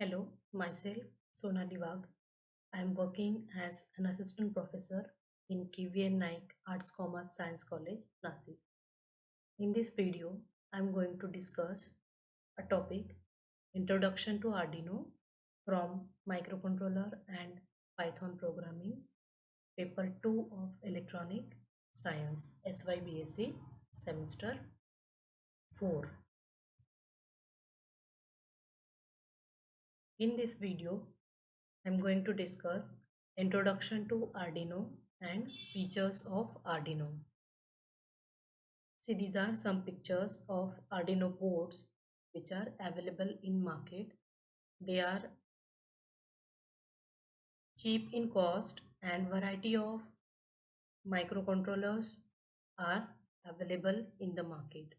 Hello, myself Sonali Wagh. I am working as an assistant professor in KVN Naik Arts Commerce Science College, Nasik. In this video, I am going to discuss a topic Introduction to Arduino from Microcontroller and Python Programming, Paper 2 of Electronic Science, SYBSc, Semester 4. In this video, I'm going to discuss Introduction to Arduino and features of Arduino. See, these are some pictures of Arduino boards which are available in market. They are cheap in cost and variety of microcontrollers are available in the market.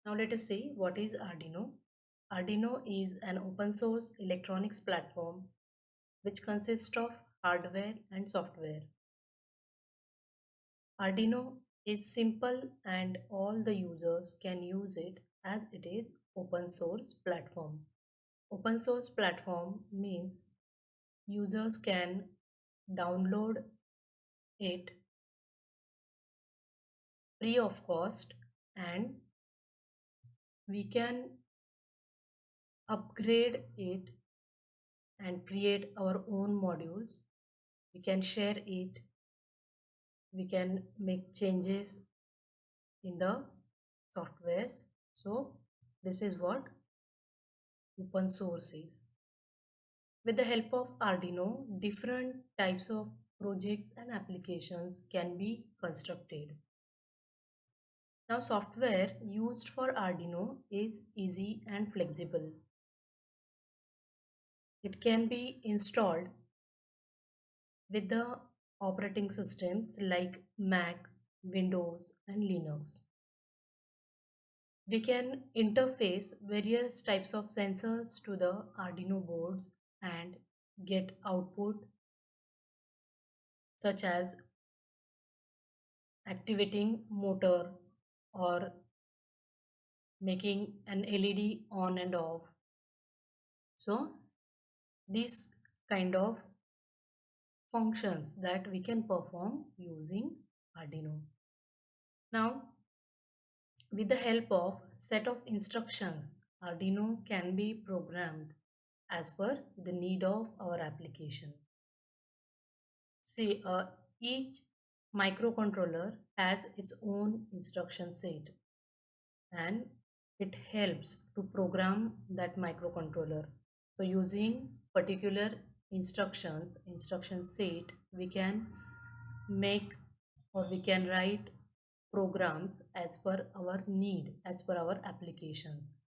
Now let us see what is Arduino. Arduino is an open source electronics platform which consists of hardware and software. Arduino is simple and all the users can use it as it is open source platform. Open source platform means users can download it free of cost and we can upgrade it and create our own modules. We can share it, we can make changes in the softwares. So this is what open source is. With the help of Arduino, different types of projects and applications can be constructed. Now, software used for Arduino is easy and flexible. It can be installed with the operating systems like Mac, Windows, and Linux. We can interface various types of sensors to the Arduino boards and get output such as activating motor or making an LED on and off. So these kind of functions that we can perform using Arduino. Now with the help of set of instructions, Arduino can be programmed as per the need of our application. See, each microcontroller has its own instruction set and it helps to program that microcontroller. So using particular instruction set, we can make or we can write programs as per our need, as per our applications.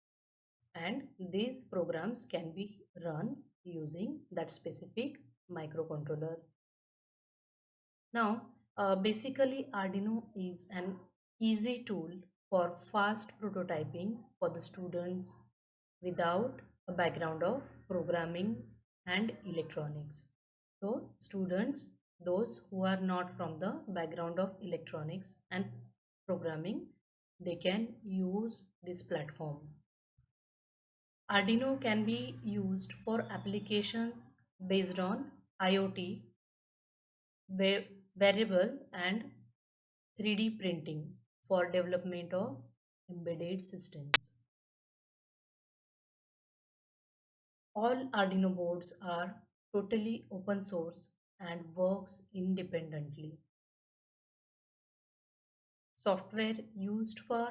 And these programs can be run using that specific microcontroller. Now, basically Arduino is an easy tool for fast prototyping for the students without a background of programming and electronics. So students, those who are not from the background of electronics and programming, they can use this platform. Arduino can be used for applications based on IoT, variable and 3D printing for development of embedded systems. All Arduino boards are totally open source and works independently. Software used for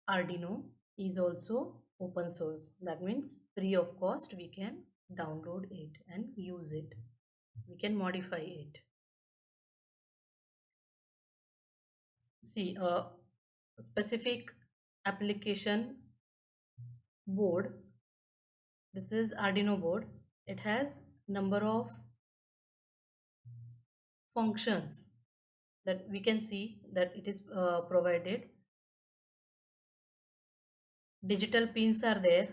Arduino is also open source. That means free of cost we can download it and use it. We can modify it. See, a specific application board. This is Arduino board. It has number of functions that we can see that it is provided. Digital pins are there.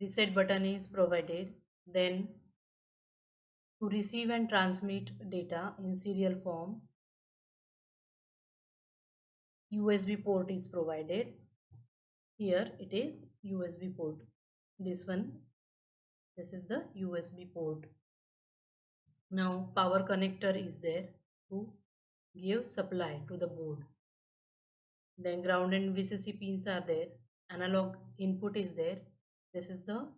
Reset button is provided. Then to receive and transmit data in serial form, USB port is provided. Here it is USB port. This one This is the USB port. Now power connector is there to give supply to the board. Then ground and VCC pins are there. Analog input is there. This is the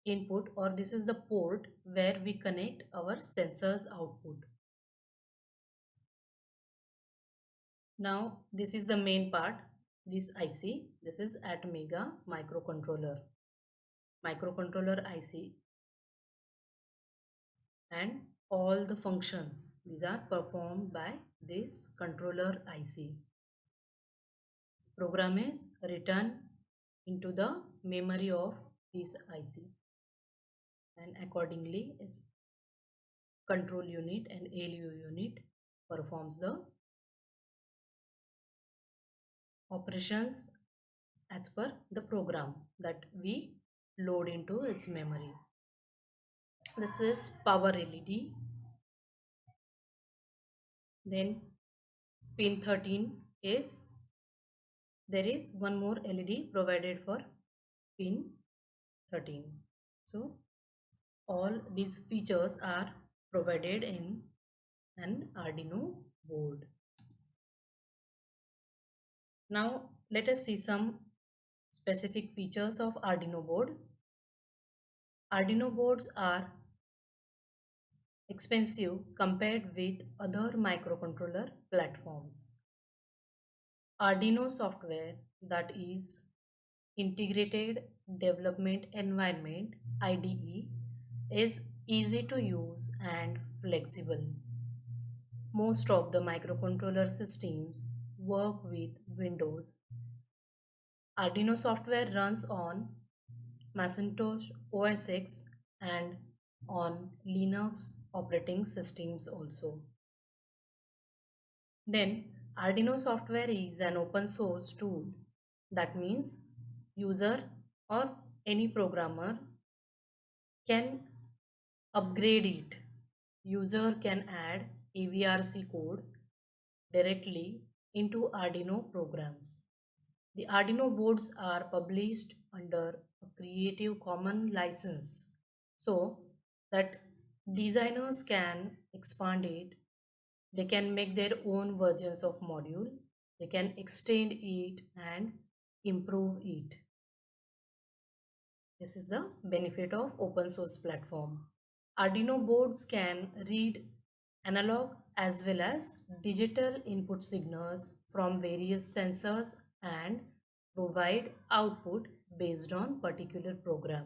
input, or this is the port where we connect our sensors output. Now this is the main part. This IC, this is Atmega microcontroller IC, and all the functions these are performed by this controller IC. Program is written into the memory of this IC, and accordingly its control unit and ALU unit performs the operations as per the program that we load into its memory. This is power LED. Then pin 13 is, there is one more LED provided for pin 13. So all these features are provided in an Arduino board. Now let us see some specific features of Arduino board. Arduino boards are expensive compared with other microcontroller platforms. Arduino software, that is Integrated Development Environment IDE, is easy to use and flexible. Most of the microcontroller systems work with Windows. Arduino software runs on Macintosh OS X and on Linux operating systems also. Then Arduino software is an open source tool. That means user or any programmer can upgrade it. User can add AVRC code directly into Arduino programs. The Arduino boards are published under a Creative Commons license so that designers can expand it. They can make their own versions of module. They can extend it and improve it. This is the benefit of open source platform. Arduino boards can read analog as well as digital input signals from various sensors and provide output based on particular program.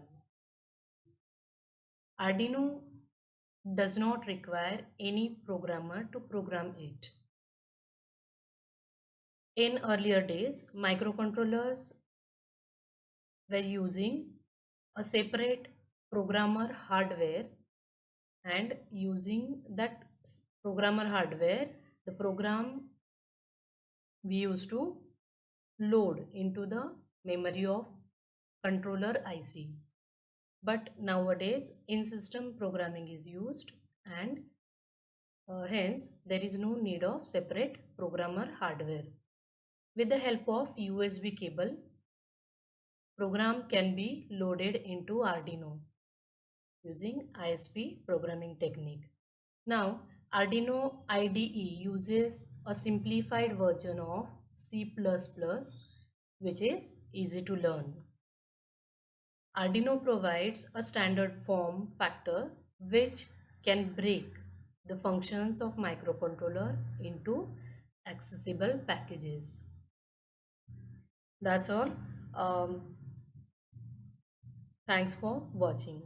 Arduino does not require any programmer to program it. In earlier days, microcontrollers were using a separate programmer hardware, and using that programmer hardware, the program we used to load into the memory of controller IC. But nowadays in system programming is used, and hence there is no need of separate programmer hardware. With the help of USB cable, program can be loaded into Arduino using ISP programming technique. Now Arduino IDE uses a simplified version of C++, which is easy to learn. Arduino provides a standard form factor which can break the functions of microcontroller into accessible packages. That's all. Thanks for watching.